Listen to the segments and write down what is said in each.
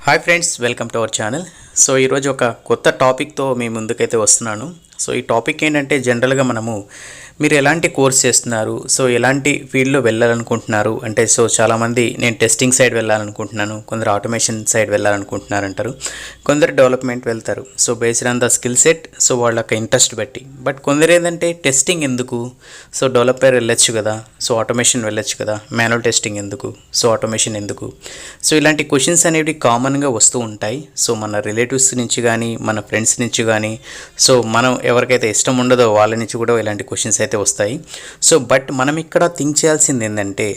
Hi friends, welcome to our channel. So ఈరోజు ఒక కొత్త టాపిక్తో మీ ముందుకైతే వస్తున్నాను. సో ఈ టాపిక్ ఏంటంటే జనరల్గా మీరు ఎలాంటి కోర్స్ చేస్తున్నారు, సో ఎలాంటి ఫీల్డ్లో వెళ్ళాలనుకుంటున్నారు అంటే, సో చాలామంది నేను టెస్టింగ్ సైడ్ వెళ్ళాలనుకుంటున్నాను, కొందరు ఆటోమేషన్ సైడ్ వెళ్ళాలనుకుంటున్నారు అంటారు, కొందరు డెవలప్మెంట్ వెళ్తారు. So based on the skill set, so వాళ్ళ యొక్క ఇంట్రెస్ట్ బట్టి. బట్ కొందరు ఏంటంటే టెస్టింగ్ ఎందుకు, సో డెవలపర్ వెళ్ళొచ్చు కదా, సో ఆటోమేషన్ వెళ్ళొచ్చు కదా, మాన్యువల్ టెస్టింగ్ ఎందుకు, సో ఆటోమేషన్ ఎందుకు, సో ఇలాంటి క్వశ్చన్స్ అనేవి కామన్గా వస్తూ ఉంటాయి. సో మన రిలేటివ్స్ నుంచి కానీ, మన ఫ్రెండ్స్ నుంచి కానీ, సో మనం ఎవరికైతే ఇష్టం ఉండదో వాళ్ళ నుంచి కూడా ఇలాంటి క్వశ్చన్స్ అయితే వస్తాయి. సో బట్ మనం ఇక్కడ థింక్ చేయాల్సింది ఏంటంటే,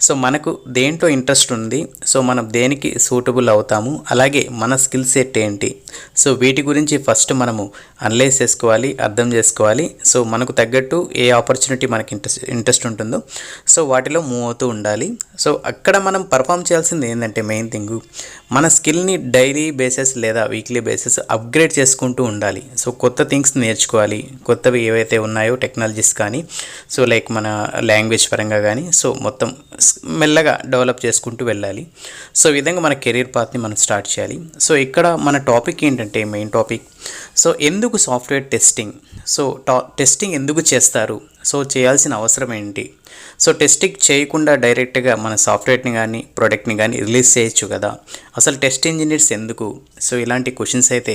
సో మనకు దేంట్లో ఇంట్రెస్ట్ ఉంది, సో మనం దేనికి సూటబుల్ అవుతాము, అలాగే మన స్కిల్ సెట్ ఏంటి, సో వీటి గురించి ఫస్ట్ మనము అనలైజ్ చేసుకోవాలి, అర్థం చేసుకోవాలి. సో మనకు తగ్గట్టు ఏ ఆపర్చునిటీ మనకి ఇంట్రెస్ట్ ఉంటుందో సో వాటిలో మూవ్ అవుతూ ఉండాలి. సో అక్కడ మనం పర్ఫామ్ చేయాల్సింది ఏంటంటే, మెయిన్ థింగ్ మన స్కిల్ని డైలీ బేసిస్ లేదా వీక్లీ బేసిస్ అప్గ్రేడ్ చేసుకుంటూ ఉండాలి. సో కొత్త థింగ్స్ నేర్చుకోవాలి, కొత్తవి ఏవైతే ఉన్నాయో టెక్నాలజీస్ కానీ, సో లైక్ మన లాంగ్వేజ్ పరంగా కానీ, సో మొత్తం మెల్లగా డెవలప్ చేసుకుంటూ వెళ్ళాలి. సో ఈ విధంగా మన కెరీర్ పాత్ని మనం స్టార్ట్ చేయాలి. సో ఇక్కడ మన టాపిక్ ఏంటంటే, మెయిన్ టాపిక్, సో ఎందుకు సాఫ్ట్వేర్ టెస్టింగ్, సో టెస్టింగ్ ఎందుకు చేస్తారు, సో చేయాల్సిన అవసరం ఏంటి, సో టెస్టింగ్ చేయకుండా డైరెక్ట్గా మన సాఫ్ట్వేర్ని కానీ ప్రోడక్ట్ని కానీ రిలీజ్ చేయొచ్చు కదా, అసలు టెస్ట్ ఇంజనీర్స్ ఎందుకు, సో ఇలాంటి క్వశ్చన్స్ అయితే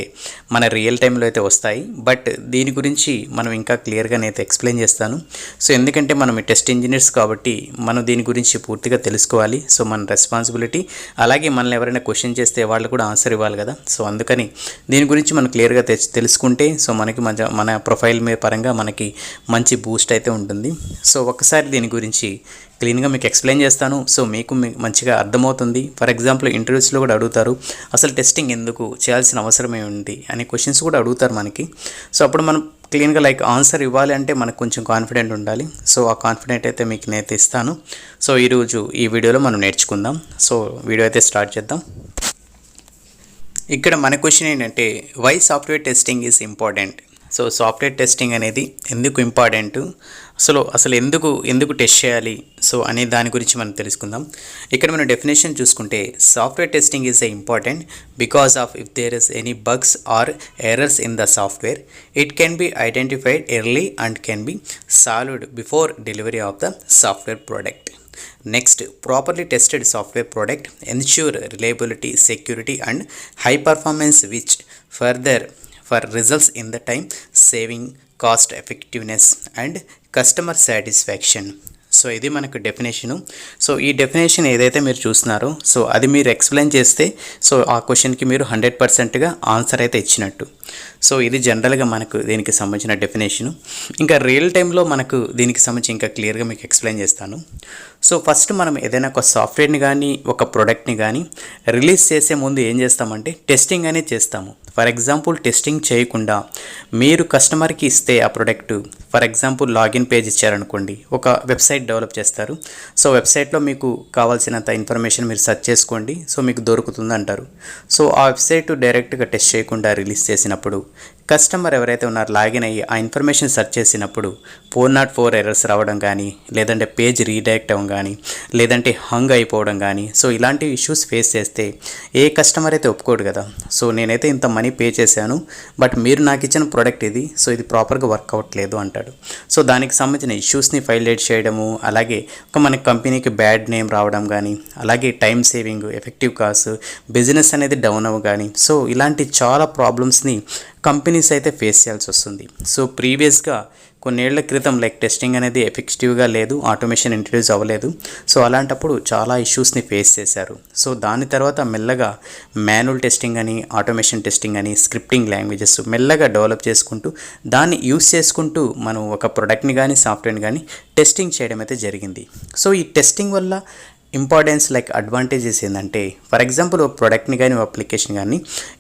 మన రియల్ టైంలో అయితే వస్తాయి. బట్ దీని గురించి మనం ఇంకా క్లియర్గా నేనైతే ఎక్స్ప్లెయిన్ చేస్తాను. సో ఎందుకంటే మనం టెస్ట్ ఇంజనీర్స్ కాబట్టి మనం దీని గురించి పూర్తిగా తెలుసుకోవాలి. సో మన రెస్పాన్సిబిలిటీ, అలాగే మనల్ని ఎవరైనా క్వశ్చన్ చేస్తే వాళ్ళు కూడా ఆన్సర్ ఇవ్వాలి కదా. సో అందుకని దీని గురించి మనం క్లియర్గా తెలుసుకుంటే సో మనకి మన ప్రొఫైల్ మీద పరంగా మనకి మంచి బూస్ట్ అయితే ఉంటుంది. సో ఒకసారి దీని గురించి క్లీన్గా మీకు ఎక్స్ప్లెయిన్ చేస్తాను. సో మీకు మంచిగా అర్థమవుతుంది. ఫర్ ఎగ్జాంపుల్ ఇంటర్వ్యూస్లో కూడా అడుగుతారు, అసలు టెస్టింగ్ ఎందుకు చేయాల్సిన అవసరం ఏమిటి అనే క్వశ్చన్స్ కూడా అడుగుతారు మనకి. సో అప్పుడు మనం క్లీన్గా లైక్ ఆన్సర్ ఇవ్వాలి అంటే మనకు కొంచెం కాన్ఫిడెంట్ ఉండాలి. సో ఆ కాన్ఫిడెంట్ అయితే మీకు నేనైతే ఇస్తాను. సో ఈరోజు ఈ వీడియోలో మనం నేర్చుకుందాం. సో వీడియో అయితే స్టార్ట్ చేద్దాం. ఇక్కడ మన క్వశ్చన్ ఏంటంటే, why software testing is important. So software testing అనేది ఎందుకు ఇంపార్టెంట్, అసలు ఎందుకు టెస్ట్ చేయాలి, సో అనే దాని గురించి మనం తెలుసుకుందాం. ఇక్కడ మనం డెఫినేషన్ చూసుకుంటే, software testing is important because of if there is any bugs or errors in the software, it can be identified early and can be solved before delivery of the software product. Next, properly tested software product ensure reliability, security and high performance, which further for results in the time saving, cost effectiveness and customer satisfaction. So ఇది మనకు definition. So ఈ definition ఏదైతే మీరు చూస్తున్నారో so అది మీరు explain చేస్తే so ఆ క్వశ్చన్కి మీరు 100%గా ఆన్సర్ అయితే ఇచ్చినట్టు. సో ఇది జనరల్గా మనకు దీనికి సంబంధించిన డెఫినేషను. ఇంకా రియల్ టైంలో మనకు దీనికి సంబంధించి ఇంకా క్లియర్గా మీకు ఎక్స్ప్లెయిన్ చేస్తాను. సో ఫస్ట్ మనం ఏదైనా ఒక సాఫ్ట్వేర్ని కానీ ఒక ప్రోడక్ట్ని కానీ రిలీజ్ చేసే ముందు ఏం చేస్తామంటే టెస్టింగ్ అనేది చేస్తాము. ఫర్ ఎగ్జాంపుల్ టెస్టింగ్ చేయకుండా మీరు కస్టమర్కి ఇస్తే ఆ product, for example login page ఇచ్చారనుకోండి, ఒక వెబ్సైట్ డెవలప్ చేస్తారు. సో వెబ్సైట్లో మీకు కావాల్సినంత ఇన్ఫర్మేషన్ మీరు సెర్చ్ చేసుకోండి, సో మీకు దొరుకుతుంది అంటారు. సో ఆ వెబ్సైట్ డైరెక్ట్గా టెస్ట్ చేయకుండా రిలీజ్ చేసినప్పుడు కస్టమర్ ఎవరైతే ఉన్నారో లాగిన్ అయ్యి ఆ ఇన్ఫర్మేషన్ సెర్చ్ చేసినప్పుడు 404 ఎర్రర్స్ రావడం కానీ, లేదంటే పేజ్ రీడైరెక్ట్ అవ్వడం కానీ, లేదంటే హంగ్ అయిపోవడం కానీ, సో ఇలాంటి ఇష్యూస్ ఫేస్ చేస్తే ఏ కస్టమర్ అయితే ఒప్పుకోడు కదా. సో నేనైతే ఇంత మనీ పే చేశాను, బట్ మీరు నాకు ఇచ్చిన ప్రోడక్ట్ ఇది, సో ఇది ప్రాపర్గా వర్క్ అవ్వట్లేదు అంటాడు. సో దానికి సంబంధించిన ఇష్యూస్ని ఫైలేట్ చేయడము, అలాగే మన కంపెనీకి బ్యాడ్ నేమ్ రావడం కానీ, అలాగే time saving, effective cost, business అనేది డౌన్ అవ్వ కానీ, సో ఇలాంటి చాలా ప్రాబ్లమ్స్ని కంపెనీస్ అయితే ఫేస్ చేయాల్సి వస్తుంది. సో ప్రీవియస్గా కొన్నేళ్ల క్రితం లైక్ టెస్టింగ్ అనేది ఎఫెక్టివ్గా లేదు, ఆటోమేషన్ ఇంట్రడ్యూస్ అవ్వలేదు. సో అలాంటప్పుడు చాలా ఇష్యూస్ని ఫేస్ చేశారు. సో దాని తర్వాత మెల్లగా మాన్యువల్ టెస్టింగ్ అని, ఆటోమేషన్ టెస్టింగ్ అని, స్క్రిప్టింగ్ లాంగ్వేజెస్ మెల్లగా డెవలప్ చేసుకుంటూ దాన్ని యూస్ చేసుకుంటూ మనం ఒక ప్రోడక్ట్ని కానీ సాఫ్ట్వేర్ని కానీ టెస్టింగ్ చేయడం అయితే జరిగింది. సో ఈ టెస్టింగ్ వల్ల ఇంపార్టెన్స్ లైక్ అడ్వాంటేజెస్ ఏంటంటే, ఫర్ ఎగ్జాంపుల్ ఒక ప్రోడక్ట్ని కానీ ఒక అప్లికేషన్ కానీ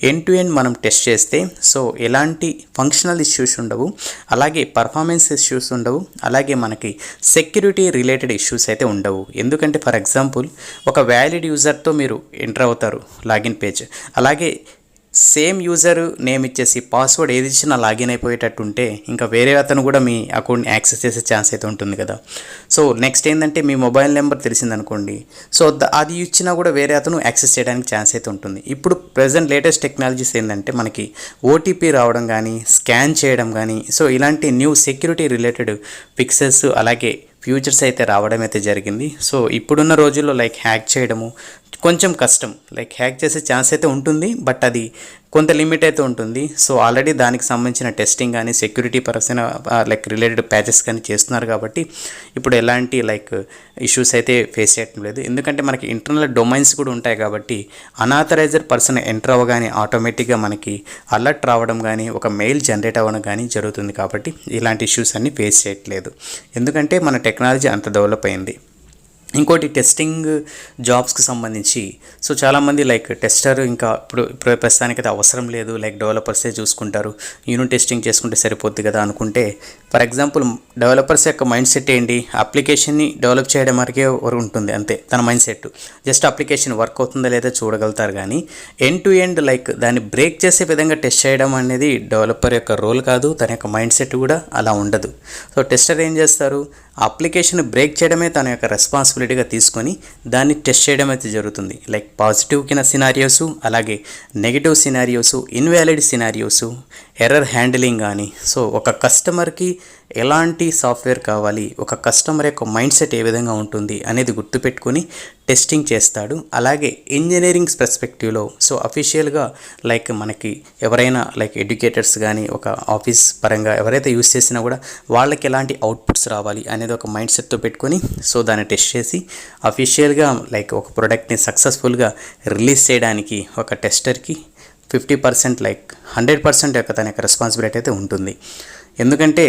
ఎండ్ టు ఎండ్ మనం టెస్ట్ చేస్తే సో ఎలాంటి ఫంక్షనల్ ఇష్యూస్ ఉండవు, అలాగే పర్ఫార్మెన్స్ ఇష్యూస్ ఉండవు, అలాగే మనకి సెక్యూరిటీ రిలేటెడ్ ఇష్యూస్ అయితే ఉండవు. ఎందుకంటే ఫర్ ఎగ్జాంపుల్ ఒక వ్యాలిడ్ యూజర్తో మీరు ఎంటర్ అవుతారు లాగిన్ పేజ్, అలాగే సేమ్ యూజర్ నేమ్ ఇచ్చేసి పాస్వర్డ్ ఏది ఇచ్చినా లాగిన్ అయిపోయేటట్టు ఉంటే ఇంకా వేరే అతను కూడా మీ అకౌంట్ని యాక్సెస్ చేసే ఛాన్స్ అయితే ఉంటుంది కదా. సో నెక్స్ట్ ఏంటంటే మీ మొబైల్ నెంబర్ తెలిసిందనుకోండి, సో అది ఇచ్చినా కూడా వేరే అతను యాక్సెస్ చేయడానికి ఛాన్స్ అయితే ఉంటుంది. ఇప్పుడు ప్రజెంట్ లేటెస్ట్ టెక్నాలజీస్ ఏంటంటే మనకి ఓటీపీ రావడం కానీ, స్కాన్ చేయడం కానీ, సో ఇలాంటి న్యూ సెక్యూరిటీ రిలేటెడ్ ఫిక్సెస్ అలాగే ఫ్యూచర్స్ అయితే రావడం అయితే జరిగింది. సో ఇప్పుడున్న రోజుల్లో లైక్ హ్యాక్ చేయడము కొంచెం కష్టం, లైక్ హ్యాక్ చేసే ఛాన్స్ అయితే ఉంటుంది, బట్ అది కొంత లిమిట్ అయితే ఉంటుంది. సో ఆల్రెడీ దానికి సంబంధించిన టెస్టింగ్ కానీ security person like related patches కానీ చేస్తున్నారు కాబట్టి ఇప్పుడు ఎలాంటి లైక్ ఇష్యూస్ అయితే ఫేస్ చేయడం లేదు. ఎందుకంటే మనకి ఇంటర్నల్ డొమైన్స్ కూడా ఉంటాయి కాబట్టి అనాథరైజర్ పర్సన్ ఎంటర్ అవ్వగానే ఆటోమేటిక్గా మనకి అలర్ట్ రావడం కానీ ఒక మెయిల్ జనరేట్ అవ్వడం కానీ జరుగుతుంది. కాబట్టి ఇలాంటి ఇష్యూస్ అన్నీ ఫేస్ చేయట్లేదు, ఎందుకంటే మన టెక్నాలజీ అంత డెవలప్ అయింది. ఇంకోటి టెస్టింగ్ జాబ్స్కి సంబంధించి సో చాలామంది లైక్ టెస్టర్ ఇంకా ఇప్పుడు ప్రస్తుతానికి అయితే అవసరం లేదు, లైక్ డెవలపర్సే చూసుకుంటారు, యూనిట్ టెస్టింగ్ చేసుకుంటే సరిపోద్ది కదా అనుకుంటే, ఫర్ ఎగ్జాంపుల్ డెవలపర్స్ యొక్క మైండ్ సెట్ ఏంటి, అప్లికేషన్ని డెవలప్ చేయడం వరకే ఉంటుంది అంతే తన mind set. Just application work అవుతుందా లేదా చూడగలుగుతారు, కానీ ఎండ్ టు ఎండ్ లైక్ దాన్ని బ్రేక్ చేసే విధంగా టెస్ట్ చేయడం అనేది డెవలపర్ యొక్క రోల్ కాదు, తన యొక్క మైండ్ సెట్ కూడా అలా ఉండదు. సో టెస్టర్ ఏం చేస్తారు, అప్లికేషన్ బ్రేక్ చేయడమే తన యొక్క రెస్పాన్సిబిలిటీగా తీసుకొని దాన్ని టెస్ట్ చేయడం అయితే జరుగుతుంది. లైక్ పాజిటివ్ కింద సినారియోసు, అలాగే నెగిటివ్ సినారియోసు, ఇన్వాలిడ్ సినారియోసు, ఎర్రర్ హ్యాండిలింగ్ కానీ. సో ఒక కస్టమర్కి ఎలాంటి సాఫ్ట్వేర్ కావాలి, ఒక కస్టమర్ యొక్క మైండ్ సెట్ ఏ విధంగా ఉంటుంది అనేది గుర్తుపెట్టుకొని టెస్టింగ్ చేస్తాడు. అలాగే ఇంజనీరింగ్ పర్స్పెక్టివ్లో సో అఫీషియల్గా లైక్ మనకి ఎవరైనా లైక్ ఎడ్యుకేటర్స్ కానీ ఒక ఆఫీస్ పరంగా ఎవరైతే యూస్ చేసినా కూడా వాళ్ళకి ఎలాంటి అవుట్పుట్స్ రావాలి అనేది ఒక మైండ్ సెట్తో పెట్టుకొని సో దాన్ని టెస్ట్ చేసి అఫీషియల్గా లైక్ ఒక ప్రోడక్ట్ని సక్సెస్ఫుల్గా రిలీజ్ చేయడానికి ఒక టెస్టర్కి 50% లైక్ 100% యొక్క తన యొక్క రెస్పాన్సిబిలిటీ అయితే ఉంటుంది. ఎందుకంటే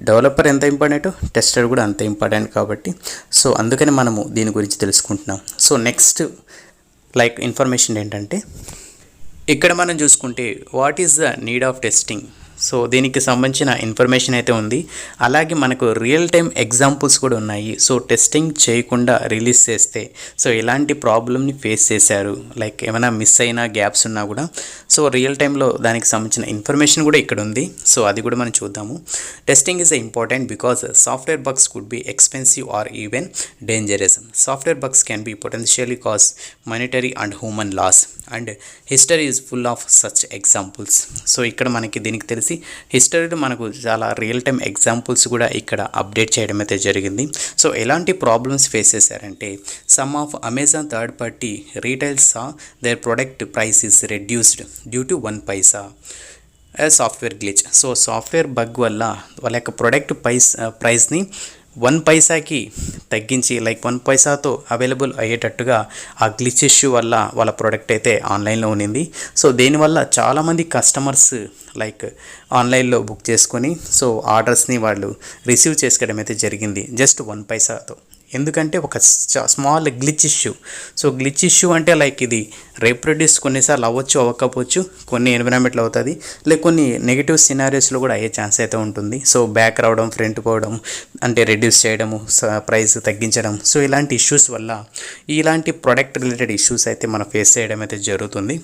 డెవలపర్ ఎంత ఇంపార్టెంట్, టెస్టర్ కూడా అంత ఇంపార్టెంట్ కాబట్టి సో అందుకని మనము దీని గురించి తెలుసుకుంటున్నాం. సో నెక్స్ట్ లైక్ ఇన్ఫర్మేషన్ ఏంటంటే ఇక్కడ మనం చూసుకుంటే what is the need of testing. So దీనికి సంబంధించిన ఇన్ఫర్మేషన్ అయితే ఉంది, అలాగే మనకు రియల్ టైం ఎగ్జాంపుల్స్ కూడా ఉన్నాయి. సో టెస్టింగ్ చేయకుండా రిలీజ్ చేస్తే సో ఎలాంటి ప్రాబ్లమ్ని ఫేస్ చేశారు, లైక్ ఏమైనా మిస్ అయినా గ్యాప్స్ ఉన్నా కూడా సో రియల్ టైంలో దానికి సంబంధించిన ఇన్ఫర్మేషన్ కూడా ఇక్కడ ఉంది. సో అది కూడా మనం చూద్దాము. Testing is important because software bugs could be expensive or even dangerous. Software bugs can be potentially cause monetary and human loss and history is full of such examples. So ఇక్కడ మనకి దీనికి తెలిసి హిస్టరీలో మనకు చాలా రియల్ టైమ్ ఎగ్జాంపుల్స్ కూడా ఇక్కడ update చేయడం అయితే జరిగింది. సో ఎలాంటి ప్రాబ్లమ్స్ ఫేస్ చేశారంటే some of Amazon third party retails their product price is reduced due to 1 paisa software glitch. So software bug వల్ల వాళ్ళ యొక్క ప్రొడక్ట్ ప్రైస్ని 1 పైసాకి తగ్గించి లైక్ 1 పైసాతో అవైలబుల్ అయ్యేటట్టుగా ఆ గ్లిచ్ ఇష్యూ వల్ల వాళ్ళ ప్రోడక్ట్ అయితే ఆన్లైన్లో ఉన్నింది. సో దీనివల్ల చాలామంది కస్టమర్స్ లైక్ ఆన్లైన్లో బుక్ చేసుకొని సో ఆర్డర్స్ని వాళ్ళు రిసీవ్ చేసుకోవడం అయితే జరిగింది జస్ట్ 1 పైసాతో. ఎందుకంటే ఒక small glitch issue. So glitch issue అంటే లైక్ ఇది రీప్రొడ్యూస్ కొన్నిసార్లు అవ్వచ్చు, అవ్వకపోవచ్చు, కొన్ని ఎన్విరాన్మెంట్లో అవుతుంది, లేక కొన్ని నెగిటివ్ సినారియోస్లో కూడా అయ్యే ఛాన్స్ అయితే ఉంటుంది. సో బ్యాక్ రావడం, ఫ్రంట్ పోవడం, అంటే రెడ్యూస్ చేయడము, ప్రైస్ తగ్గించడం, సో ఇలాంటి ఇష్యూస్ వల్ల ఇలాంటి ప్రొడక్ట్ రిలేటెడ్ ఇష్యూస్ అయితే మనం ఫేస్ చేయడం అయితే జరుగుతుంది.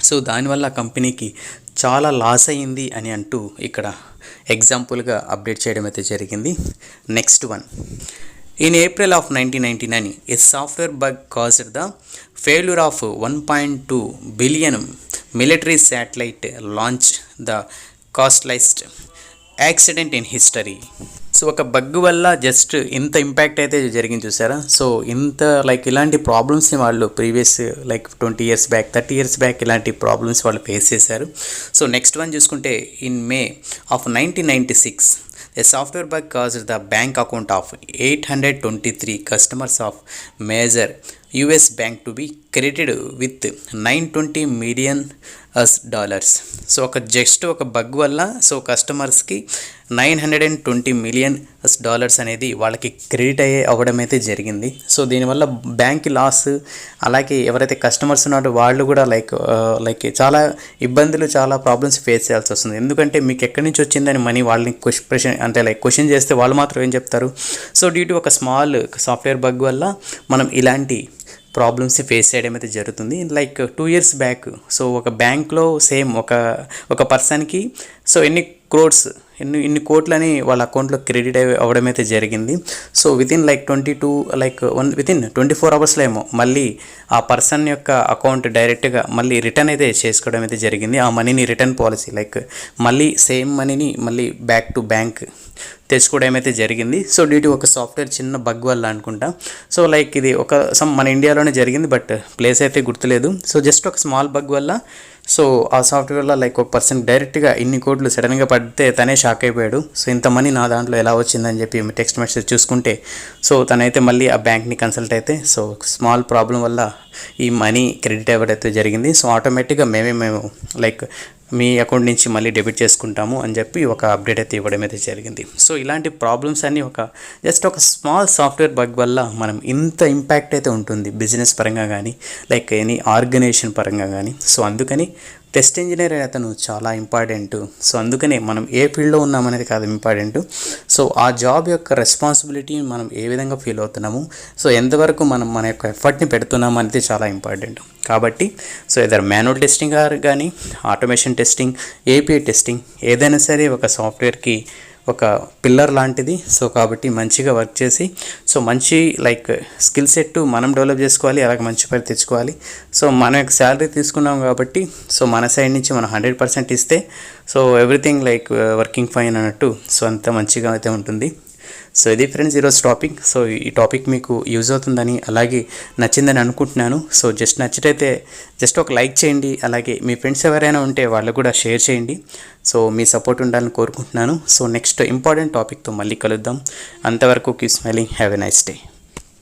సో దానివల్ల కంపెనీకి చాలా లాస్ అయ్యింది అని అంటూ ఇక్కడ ఎగ్జాంపుల్గా అప్డేట్ చేయడం అయితే జరిగింది. Next one, in April of 1999, a software bug caused the failure of 1.2 billion military satellite launch, the costliest accident in history. So ఒక బగ్ వల్ల జస్ట్ ఇంత ఇంపాక్ట్ అయితే జరిగింది చూసారా. సో ఇంత లైక్ ఇలాంటి ప్రాబ్లమ్స్ని వాళ్ళు previous like 20 years back, 30 years back ఇలాంటి ప్రాబ్లమ్స్ వాళ్ళు ఫేస్ చేశారు. సో నెక్స్ట్ వన్ చూసుకుంటే in May of 1996 a software bug caused the bank account of 823 customers of major US bank to be credited with $920 million. So ఒక bug వల్ల so కస్టమర్స్కి $920 million అనేది వాళ్ళకి credit అవ్వడం అయితే జరిగింది. సో దీనివల్ల బ్యాంక్ లాస్, అలాగే ఎవరైతే కస్టమర్స్ ఉన్నారో వాళ్ళు కూడా లైక్ చాలా ఇబ్బందులు, చాలా ప్రాబ్లమ్స్ ఫేస్ చేయాల్సి వస్తుంది. ఎందుకంటే మీకు ఎక్కడి నుంచి వచ్చిందని మనీ వాళ్ళని క్వశ్చన్ చేస్తే వాళ్ళు మాత్రం ఏం చెప్తారు, సో డ్యూ టు ఒక స్మాల్ సాఫ్ట్వేర్ బగ్ వల్ల మనం ఇలాంటి ప్రాబ్లమ్స్ ఫేస్ చేయడం అయితే జరుగుతుంది. లైక్ 2 years బ్యాక్ సో ఒక బ్యాంక్లో సేమ్ ఒక పర్సన్కి సో ఇన్ని కోట్లని వాళ్ళ అకౌంట్లో క్రెడిట్ అవ్వడం అయితే జరిగింది. సో వితిన్ లైక్ 24 అవర్స్లో ఏమో మళ్ళీ ఆ పర్సన్ యొక్క అకౌంట్ డైరెక్ట్గా మళ్ళీ రిటర్న్ అయితే చేసుకోవడం అయితే జరిగింది. ఆ మనీని రిటర్న్ పాలసీ లైక్ మళ్ళీ సేమ్ మనీని మళ్ళీ బ్యాక్ టు బ్యాంక్ తెచ్చుకోవడం అయితే జరిగింది. సో డ్యూ టు ఒక సాఫ్ట్వేర్ చిన్న బగ్ వల్ల అనుకుంటా. సో లైక్ ఇది మన ఇండియాలోనే జరిగింది, బట్ ప్లేస్ అయితే గుర్తులేదు. సో జస్ట్ ఒక స్మాల్ బగ్ వల్ల సో ఆ సాఫ్ట్వేర్లో లైక్ ఒక పర్సన్ డైరెక్ట్గా ఇన్ని కోట్లు సడన్గా పడితే తనే షాక్ అయిపోయాడు. సో ఇంత మనీ నా దాంట్లో ఎలా వచ్చిందని చెప్పి టెక్స్ట్ మెసేజ్ చూసుకుంటే సో తనైతే మళ్ళీ ఆ బ్యాంక్ని కన్సల్ట్ అయితే సో స్మాల్ ప్రాబ్లం వల్ల ఈ మనీ క్రెడిట్ అవ్వడైతే జరిగింది. సో ఆటోమేటిక్గా మేము లైక్ మీ అకౌంట్ నుంచి మళ్ళీ డెబిట్ చేసుకుంటాము అని చెప్పి ఒక అప్డేట్ అయితే ఇవ్వడం అయితే జరిగింది. సో ఇలాంటి ప్రాబ్లమ్స్ అన్నీ జస్ట్ ఒక స్మాల్ సాఫ్ట్వేర్ బగ్ వల్ల మనం ఇంత ఇంపాక్ట్ అయితే ఉంటుంది బిజినెస్ పరంగా కానీ లైక్ ఎనీ ఆర్గనైజేషన్ పరంగా కానీ. సో అందుకని టెస్ట్ ఇంజనీర్ అతను చాలా ఇంపార్టెంట్. సో అందుకనే మనం ఏ ఫీల్డ్లో ఉన్నామనేది కాదు ఇంపార్టెంట్. సో ఆ జాబ్ యొక్క రెస్పాన్సిబిలిటీ మనం ఏ విధంగా ఫీల్ అవుతున్నాము, సో ఎంతవరకు మనం మన యొక్క ఎఫర్ట్ని పెడుతున్నాము అనేది చాలా ఇంపార్టెంట్. కాబట్టి సో ఏదైనా మాన్యువల్ టెస్టింగ్ కానీ ఆటోమేషన్ టెస్టింగ్, ఏపీఐ టెస్టింగ్ ఏదైనా సరే ఒక సాఫ్ట్వేర్కి ఒక పిల్లర్ లాంటిది. సో కాబట్టి మంచిగా వర్క్ చేసి సో మంచి లైక్ స్కిల్ సెట్ మనం డెవలప్ చేసుకోవాలి, అలాగే మంచి పేరు తెచ్చుకోవాలి. సో మన యొక్క శాలరీ తీసుకున్నాం కాబట్టి సో మన సైడ్ నుంచి మనం 100% ఇస్తే so everything like working fine అన్నట్టు సో అంత మంచిగా అయితే ఉంటుంది. సో ఇది ఫ్రెండ్స్ ఈరోజు టాపిక్. సో ఈ టాపిక్ మీకు యూజ్ అవుతుందని అలాగే నచ్చిందని అనుకుంటున్నాను. సో నచ్చితే జస్ట్ ఒక లైక్ చేయండి, అలాగే మీ ఫ్రెండ్స్ ఎవరైనా ఉంటే వాళ్ళకు కూడా షేర్ చేయండి. సో మీ సపోర్ట్ ఉండాలని కోరుకుంటున్నాను. సో నెక్స్ట్ ఇంపార్టెంట్ టాపిక్తో మళ్ళీ కలుద్దాం. అంతవరకు keep smiling, have a nice day.